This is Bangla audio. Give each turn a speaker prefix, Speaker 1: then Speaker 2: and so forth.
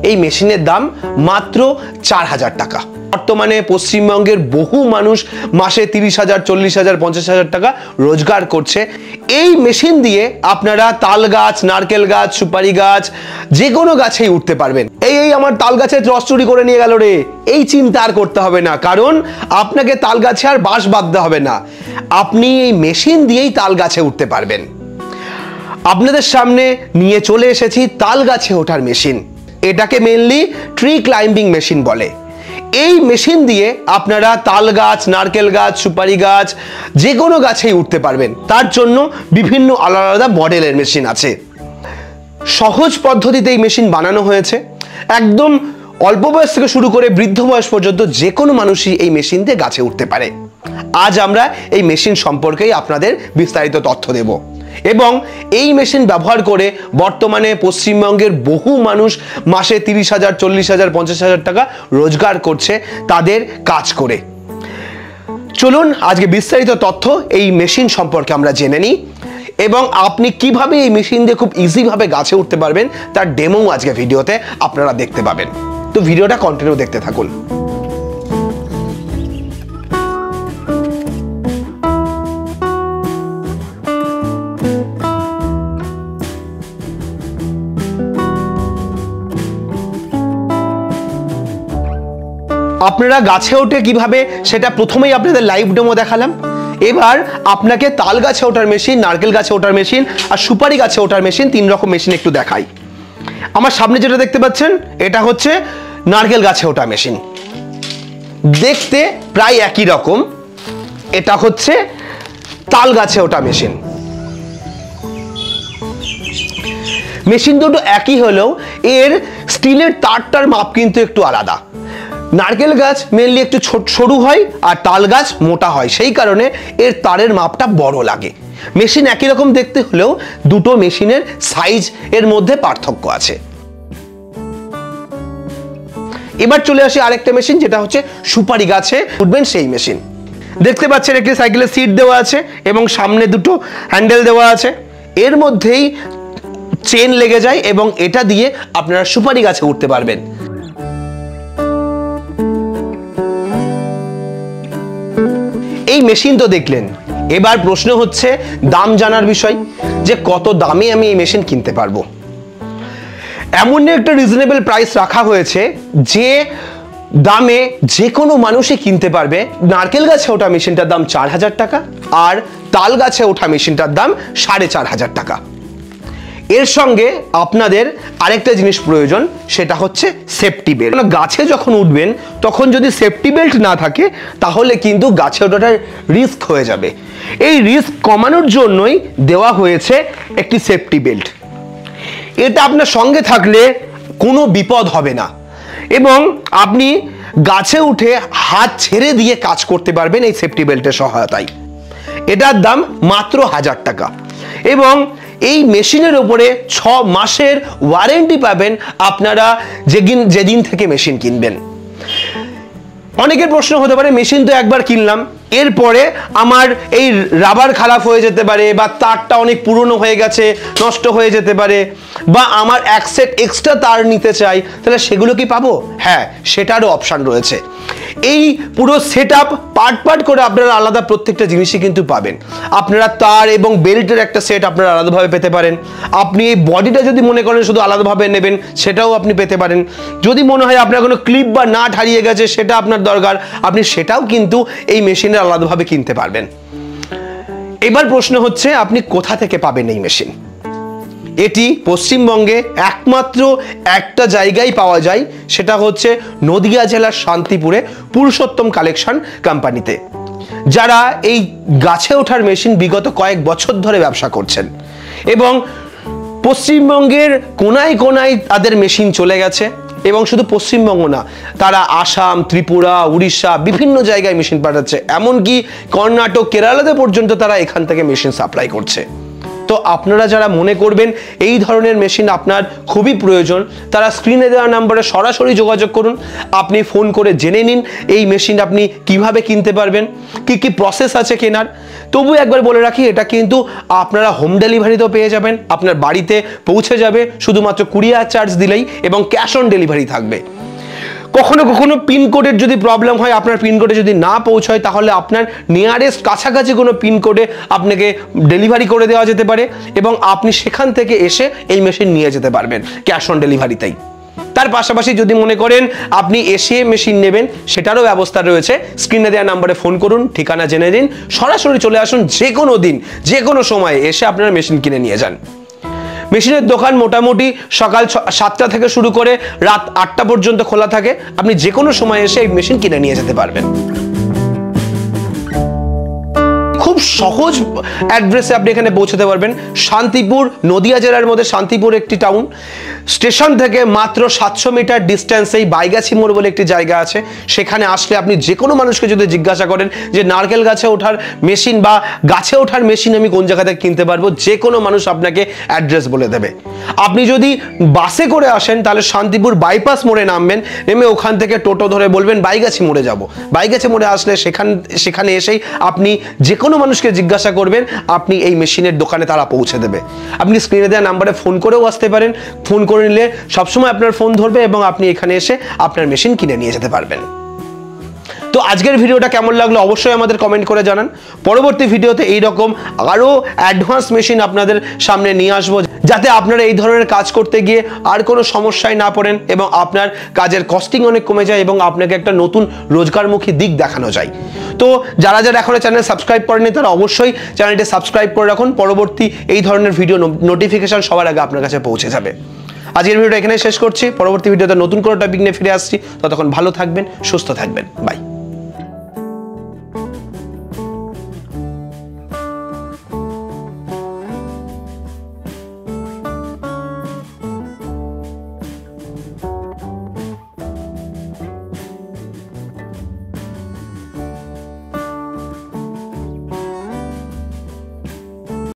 Speaker 1: এই মেশিনের দাম মাত্র 4000 টাকা। বর্তমানে পশ্চিমবঙ্গের বহু মানুষ মাসে 30,000, 40,000, 50,000 টাকা রোজগার করছে। এই মেশিন দিয়ে আপনারা তাল গাছ, নারকেল গাছ, সুপারি গাছ, যে কোনো গাছেই উঠতে পারবেন। এই আমার তাল গাছের রস চুরি করে নিয়ে গেল রে, এই চিন্তা আর করতে হবে না, কারণ আপনাকে তাল গাছে আর বাঁশ বাঁধতে হবে না। আপনি এই মেশিন দিয়েই তাল গাছে উঠতে পারবেন। আপনাদের সামনে নিয়ে চলে এসেছি তাল গাছে ওঠার মেশিন। এটাকে মেইনলি ট্রি ক্লাইম্বিং মেশিন বলে। এই মেশিন দিয়ে আপনারা তাল গাছ, নারকেল গাছ, সুপারি গাছ, যে কোনো গাছেই উঠতে পারবেন। তার জন্য বিভিন্ন আলাদা আলাদা মডেলের মেশিন আছে। সহজ পদ্ধতিতে এই মেশিন বানানো হয়েছে। একদম অল্প বয়স থেকে শুরু করে বৃদ্ধ বয়স পর্যন্ত যে কোনো মানুষই এই মেশিন দিয়ে গাছে উঠতে পারে। আজ আমরা এই মেশিন সম্পর্কেই আপনাদের বিস্তারিত তথ্য দেব এবং এই মেশিন ব্যবহার করে বর্তমানে পশ্চিমবঙ্গের বহু মানুষ মাসে 30,000, 40,000, 50,000 টাকা রোজগার করছে তাদের কাজ করে। চলুন আজকে বিস্তারিত তথ্য এই মেশিন সম্পর্কে আমরা জেনে নিই এবং আপনি কিভাবে এই মেশিন দিয়ে খুব ইজিভাবে গাছে উঠতে পারবেন তার ডেমো আজকে ভিডিওতে আপনারা দেখতে পাবেন। তো ভিডিওটা কন্টিনিউ দেখতে থাকুন। আপনারা গাছে ওঠে কিভাবে সেটা প্রথমেই আপনাদের লাইভ ডেমো দেখালাম। এবার আপনাকে তাল গাছে ওঠার মেশিন, নারকেল গাছে ওঠার মেশিন আর সুপারি গাছে ওঠার মেশিন, 3 রকম মেশিন একটু দেখাই। আমার সামনে যেটা দেখতে পাচ্ছেন এটা হচ্ছে নারকেল গাছে ওঠা মেশিন। দেখতে প্রায় একই রকম। এটা হচ্ছে তাল গাছে ওঠা মেশিন। মেশিন দুটো একই হলেও এর স্টিলের তারটার মাপ কিন্তু একটু আলাদা। নারকেল গাছ মেনলি একটু সরু হয় আর তাল গাছ মোটা হয়, সেই কারণে এর তারের মাপটা বড় লাগে। মেশিন একই রকম দেখতে হলেও দুটো মেশিনের সাইজ এর মধ্যে পার্থক্য আছে। এবার চলে আসি আরেকটা মেশিন, যেটা হচ্ছে সুপারি গাছে উঠবেন সেই মেশিন। দেখতে পাচ্ছেন একটি সাইকেলের সিট দেওয়া আছে এবং সামনে দুটো হ্যান্ডেল দেওয়া আছে। এর মধ্যেই চেন লেগে যায় এবং এটা দিয়ে আপনারা সুপারি গাছে উঠতে পারবেন। এই মেশিন তো দেখলেন, এবার প্রশ্ন হচ্ছে দাম জানার বিষয়, যে কত দামে আমি এই মেশিন কিনতে পারবো। এমন একটা রিজনেবল প্রাইস রাখা হয়েছে যে দামে যে কোনো মানুষই কিনতে পারবে। নারকেল গাছে ওঠা মেশিনটার দাম 4000 টাকা আর তাল গাছে ওঠা মেশিনটার দাম 4500 টাকা। এর সঙ্গে আপনাদের আরেকটা জিনিস প্রয়োজন, সেটা হচ্ছে সেফটি বেল্ট। গাছে যখন উঠবেন তখন যদি সেফটি বেল্ট না থাকে তাহলে কিন্তু গাছে ওঠাটার রিস্ক হয়ে যাবে। এই রিস্ক কমানোর জন্যই দেওয়া হয়েছে একটি সেফটি বেল্ট। এটা আপনার সঙ্গে থাকলে কোনো বিপদ হবে না এবং আপনি গাছে উঠে হাত ছেড়ে দিয়ে কাজ করতে পারবেন এই সেফটি বেল্টের সহায়তায়। এটার দাম মাত্র 1000 টাকা এবং এই মেশিনের উপরে 6 মাসের ওয়ারেন্টি পাবেন আপনারা যেদিন থেকে মেশিন কিনবেন। অনেকের প্রশ্ন হতে পারে, মেশিন তো একবার কিনলাম, এরপরে আমার এই রাবার খারাপ হয়ে যেতে পারে বা তারটা অনেক পুরনো হয়ে গেছে, নষ্ট হয়ে যেতে পারে, বা আমার এক সেট এক্সট্রা তার নিতে চাই, তাহলে সেগুলো কি পাবো? হ্যাঁ, সেটারও অপশান রয়েছে। এই পুরো সেট আপ পার্ট করে আপনারা আলাদা প্রত্যেকটা জিনিসই কিন্তু পাবেন। আপনারা তার এবং বেল্টের একটা সেট আপনারা আলাদাভাবে পেতে পারেন। আপনি এই বডিটা যদি মনে করেন শুধু আলাদাভাবে নেবেন, সেটাও আপনি পেতে পারেন। যদি মনে হয় আপনার কোনো ক্লিপ বা নাট হারিয়ে গেছে, সেটা আপনার দরকার, আপনি সেটাও কিন্তু এই মেশিনের আলাদাভাবে কিনতে পারবেন। এবার প্রশ্ন হচ্ছে আপনি কোথা থেকে পাবেন এই মেশিন। এটি পশ্চিমবঙ্গে একমাত্র একটা জায়গায় পাওয়া যায়, সেটা হচ্ছে নদিয়া জেলার শান্তিপুরে পুরুষোত্তম কালেকশন কোম্পানিতে, যারা এই গাছে ওঠার মেশিন বিগত কয়েক বছর ধরে ব্যবসা করছেন এবং পশ্চিমবঙ্গের কোনায় কোনায় তাদের মেশিন চলে গেছে। এবং শুধু পশ্চিমবঙ্গ না, তারা আসাম, ত্রিপুরা, উড়িষ্যা বিভিন্ন জায়গায় মেশিন পাঠাচ্ছে, এমনকি কর্ণাটক, কেরালাতে পর্যন্ত তারা এখান থেকে মেশিন সাপ্লাই করছে। তো আপনারা যারা মনে করবেন এই ধরনের মেশিন আপনার খুবই প্রয়োজন, তারা স্ক্রিনে দেওয়া নম্বরে সরাসরি যোগাযোগ করুন। আপনি ফোন করে জেনে নিন এই মেশিন আপনি কিভাবে কিনতে পারবেন, কি কি প্রসেস আছে কেনার। তবু একবার বলে রাখি, এটা কিন্তু আপনারা হোম ডেলিভারিতেও পেয়ে যাবেন, আপনার বাড়িতে পৌঁছে যাবে শুধুমাত্র কুরিয়ার চার্জ দিলেই, এবং ক্যাশ অন ডেলিভারি থাকবে। কখনো কখনো পিনকোডের যদি প্রবলেম হয়, আপনার পিনকোডে যদি না পৌঁছায়, তাহলে আপনার নিয়ারেস্ট কাছাকাছি কোনো পিনকোডে আপনাকে ডেলিভারি করে দেওয়া যেতে পারে এবং আপনি সেখান থেকে এসে এই মেশিন নিয়ে যেতে পারবেন ক্যাশ অন ডেলিভারিতেই। তার পাশাপাশি যদি মনে করেন আপনি এসে মেশিন নেবেন, সেটারও ব্যবস্থা রয়েছে। স্ক্রিনে দেওয়া নাম্বারে ফোন করুন, ঠিকানা জেনে নিন, সরাসরি চলে আসুন, যে কোনো দিন যে কোনো সময় এসে আপনারা মেশিন কিনে নিয়ে যান। মেশিনের দোকান মোটামুটি সকাল 7টা থেকে শুরু করে রাত 8টা পর্যন্ত খোলা থাকে। আপনি যে কোনো সময় এসে এই মেশিন কিনে নিয়ে যেতে পারবেন। খুব সহজ অ্যাড্রেসে আপনি এখানে পৌঁছতে পারবেন। শান্তিপুর, নদিয়া জেলার মধ্যে শান্তিপুর একটি টাউন। স্টেশন থেকে মাত্র 700 মিটার ডিস্টেন্সেই বাইগাছি মোড় বলে একটি জায়গা আছে। সেখানে আসলে আপনি যে কোনো মানুষকে যদি জিজ্ঞাসা করেন যে নারকেল গাছে ওঠার মেশিন বা গাছে ওঠার মেশিন আমি কোন জায়গা থেকে কিনতে পারবো, যে কোনো মানুষ আপনাকে অ্যাড্রেস বলে দেবে। আপনি যদি বাসে করে আসেন তাহলে শান্তিপুর বাইপাস মোড়ে নামবেন, নেমে ওখান থেকে টোটো ধরে বলবেন বাইগাছি মোড়ে যাব। বাইগাছি মোড়ে আসলে সেখানে এসেই আপনি যে কোনো মানুষকে জিজ্ঞাসা করবেন, আপনি এই মেশিনের দোকানে তারা পৌঁছে দেবে। আপনি স্ক্রিনে দেওয়া নাম্বারে ফোন করেও আসতে পারেন। ফোন করে নিলে সবসময় আপনার ফোন ধরবে এবং আপনি এখানে এসে আপনার মেশিন কিনে নিয়ে যেতে পারবেন। তো আজকের ভিডিওটা কেমন লাগলো অবশ্যই আমাদের কমেন্ট করে জানান। পরবর্তী ভিডিওতে এইরকম আরও অ্যাডভান্স মেশিন আপনাদের সামনে নিয়ে আসবো, যাতে আপনারা এই ধরনের কাজ করতে গিয়ে আর কোনো সমস্যায় না পড়েন এবং আপনার কাজের কস্টিং অনেক কমে যায় এবং আপনাকে একটা নতুন রোজগারমুখী দিক দেখানো যায়। তো যারা যারা এখনো চ্যানেল সাবস্ক্রাইব করেনি তারা অবশ্যই চ্যানেলটি সাবস্ক্রাইব করে রাখুন। পরবর্তী এই ধরনের ভিডিও নোটিফিকেশন সবার আগে আপনার কাছে পৌঁছে যাবে। আজকের ভিডিওটা এখানে শেষ করছি। পরবর্তী ভিডিওতে নতুন কোনো টপিক নিয়ে ফিরে আসছি। ততক্ষণ ভালো থাকবেন, সুস্থ থাকবেন। বাই।